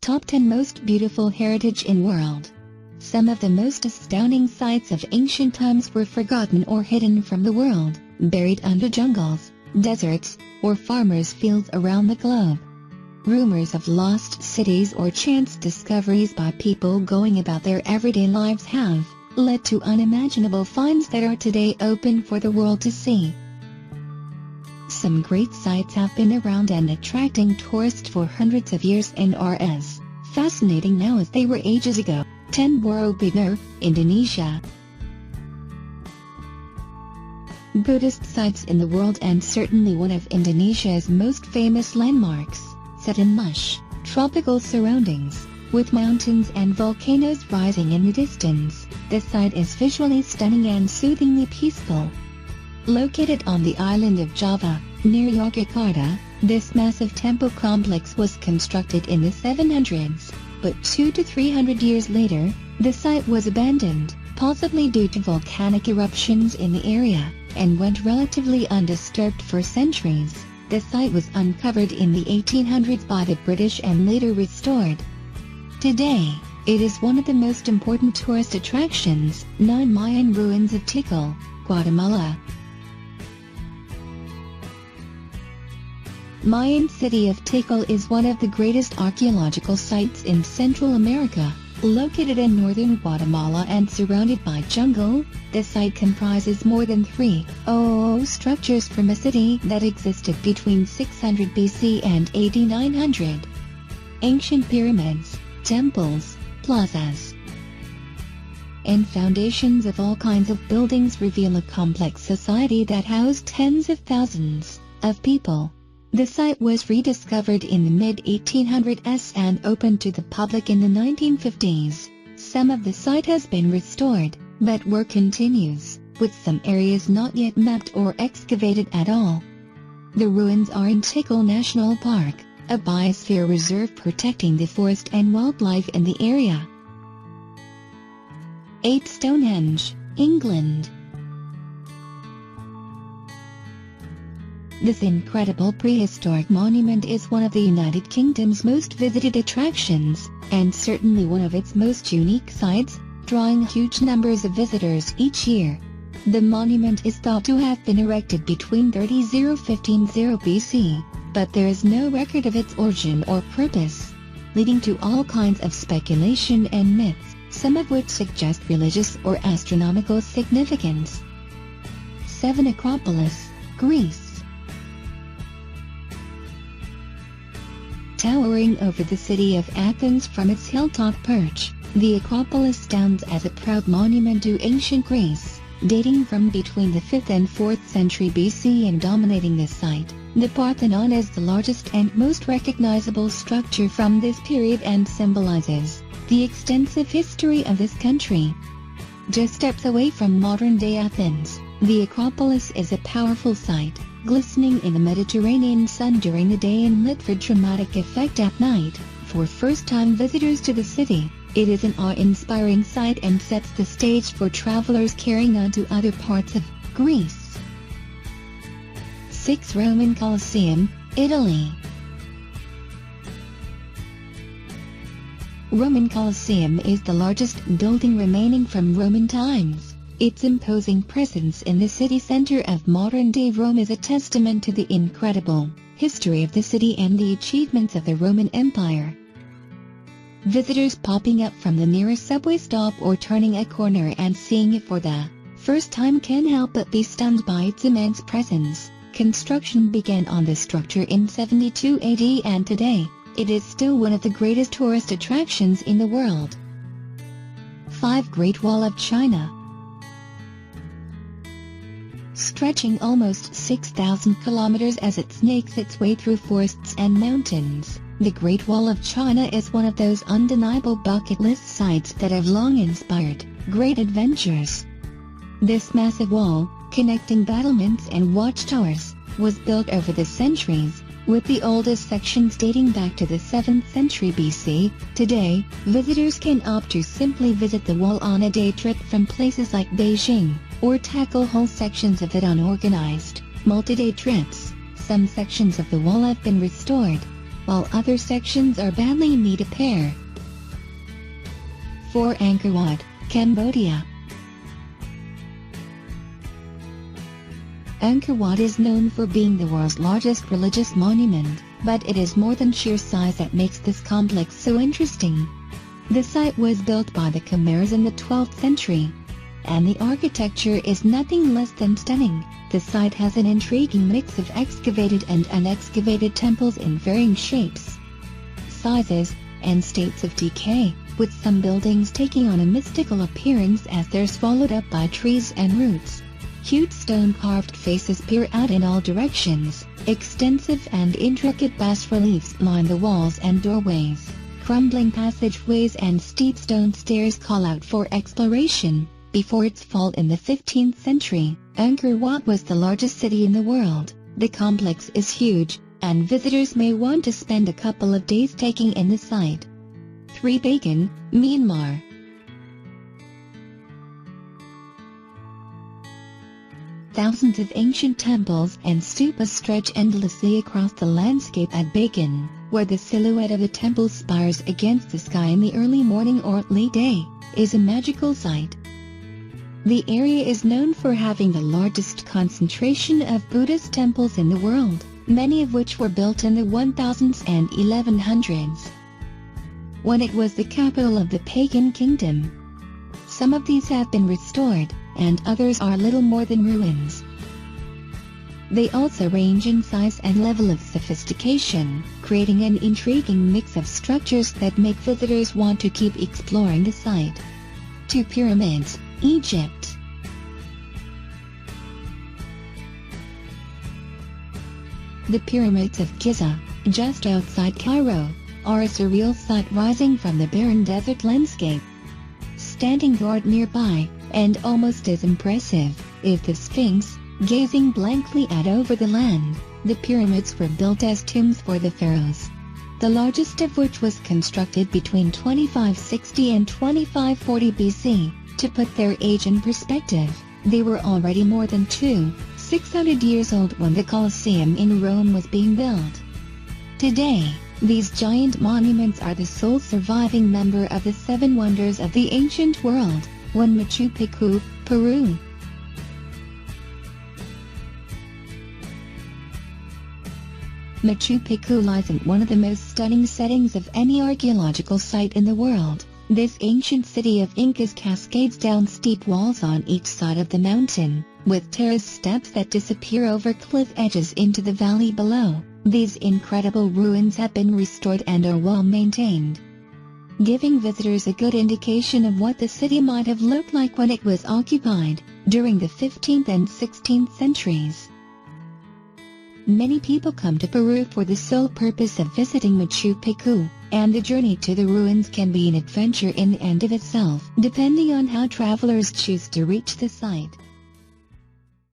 Top 10 Most Beautiful Heritage in World. Some of the most astounding sites of ancient times were forgotten or hidden from the world, buried under jungles, deserts, or farmers' fields around the globe. Rumors of lost cities or chance discoveries by people going about their everyday lives have led to unimaginable finds that are today open for the world to see. Some great sites have been around and attracting tourists for hundreds of years and are as fascinating now as they were ages ago. 10 Borobudur, Indonesia. Buddhist sites in the world and certainly one of Indonesia's most famous landmarks, set in lush, tropical surroundings, with mountains and volcanoes rising in the distance. The site is visually stunning and soothingly peaceful. Located on the island of Java, near Yogyakarta, this massive temple complex was constructed in the 700s, but 200 to 300 years later, the site was abandoned, possibly due to volcanic eruptions in the area, and went relatively undisturbed for centuries. The site was uncovered in the 1800s by the British and later restored. Today, it is one of the most important tourist attractions. 9 Mayan ruins of Tikal, Guatemala. Mayan city of Tikal is one of the greatest archaeological sites in Central America. Located in northern Guatemala and surrounded by jungle, the site comprises more than 300 structures from a city that existed between 600 BC and 8900. Ancient pyramids, temples, plazas, and foundations of all kinds of buildings reveal a complex society that housed tens of thousands of people. The site was rediscovered in the mid-1800s and opened to the public in the 1950s. Some of the site has been restored, but work continues, with some areas not yet mapped or excavated at all. The ruins are in Tikal National Park, a biosphere reserve protecting the forest and wildlife in the area. 8 Stonehenge, England. This incredible prehistoric monument is one of the United Kingdom's most visited attractions, and certainly one of its most unique sites, drawing huge numbers of visitors each year. The monument is thought to have been erected between 30–1500 BC, but there is no record of its origin or purpose, leading to all kinds of speculation and myths, some of which suggest religious or astronomical significance. 7 Acropolis, Greece. Towering over the city of Athens from its hilltop perch, the Acropolis stands as a proud monument to ancient Greece, dating from between the 5th and 4th century BC and dominating this site. The Parthenon is the largest and most recognizable structure from this period and symbolizes the extensive history of this country. Just steps away from modern-day Athens, the Acropolis is a powerful sight, glistening in the Mediterranean sun during the day and lit for dramatic effect at night. For first-time visitors to the city, it is an awe-inspiring sight and sets the stage for travelers carrying on to other parts of Greece. 6 Roman Colosseum, Italy. Roman Colosseum is the largest building remaining from Roman times. Its imposing presence in the city center of modern-day Rome is a testament to the incredible history of the city and the achievements of the Roman Empire. Visitors popping up from the nearest subway stop or turning a corner and seeing it for the first time can help but be stunned by its immense presence. Construction began on the structure in 72 AD and today, it is still one of the greatest tourist attractions in the world. 5 Great Wall of China. Stretching almost 6,000 kilometers as it snakes its way through forests and mountains, the Great Wall of China is one of those undeniable bucket list sites that have long inspired great adventures. This massive wall, connecting battlements and watchtowers, was built over the centuries, with the oldest sections dating back to the 7th century BC. Today, visitors can opt to simply visit the wall on a day trip from places like Beijing, or tackle whole sections of it on organized, multi-day trips. Some sections of the wall have been restored, while other sections are badly in need of repair. 4. Angkor Wat, Cambodia. Angkor Wat is known for being the world's largest religious monument, but it is more than sheer size that makes this complex so interesting. The site was built by the Khmers in the 12th century, and the architecture is nothing less than stunning. The site has an intriguing mix of excavated and unexcavated temples in varying shapes, sizes, and states of decay, with some buildings taking on a mystical appearance as they're swallowed up by trees and roots. Huge stone-carved faces peer out in all directions. Extensive and intricate bas-reliefs line the walls and doorways. Crumbling passageways and steep stone stairs call out for exploration. Before its fall in the 15th century, Angkor Wat was the largest city in the world. The complex is huge, and visitors may want to spend a couple of days taking in the site. 3. Bagan, Myanmar. Thousands of ancient temples and stupas stretch endlessly across the landscape at Bagan, where the silhouette of the temple spires against the sky in the early morning or late day, is a magical sight. The area is known for having the largest concentration of Buddhist temples in the world, many of which were built in the 1000s and 1100s, when it was the capital of the pagan kingdom. Some of these have been restored, and others are little more than ruins. They also range in size and level of sophistication, creating an intriguing mix of structures that make visitors want to keep exploring the site. 2. Pyramids, Egypt. The pyramids of Giza, just outside Cairo, are a surreal sight rising from the barren desert landscape. Standing guard nearby, and almost as impressive, is the Sphinx, gazing blankly out over the land. The pyramids were built as tombs for the pharaohs, the largest of which was constructed between 2560 and 2540 BC. To put their age in perspective, they were already more than 600 years old when the Colosseum in Rome was being built. Today, these giant monuments are the sole surviving member of the 7 wonders of the ancient world. 1. Machu Picchu, Peru. Machu Picchu lies in one of the most stunning settings of any archaeological site in the world. This ancient city of Incas cascades down steep walls on each side of the mountain, with terrace steps that disappear over cliff edges into the valley below. These incredible ruins have been restored and are well maintained, giving visitors a good indication of what the city might have looked like when it was occupied, during the 15th and 16th centuries. Many people come to Peru for the sole purpose of visiting Machu Picchu, and the journey to the ruins can be an adventure in and of itself, depending on how travelers choose to reach the site.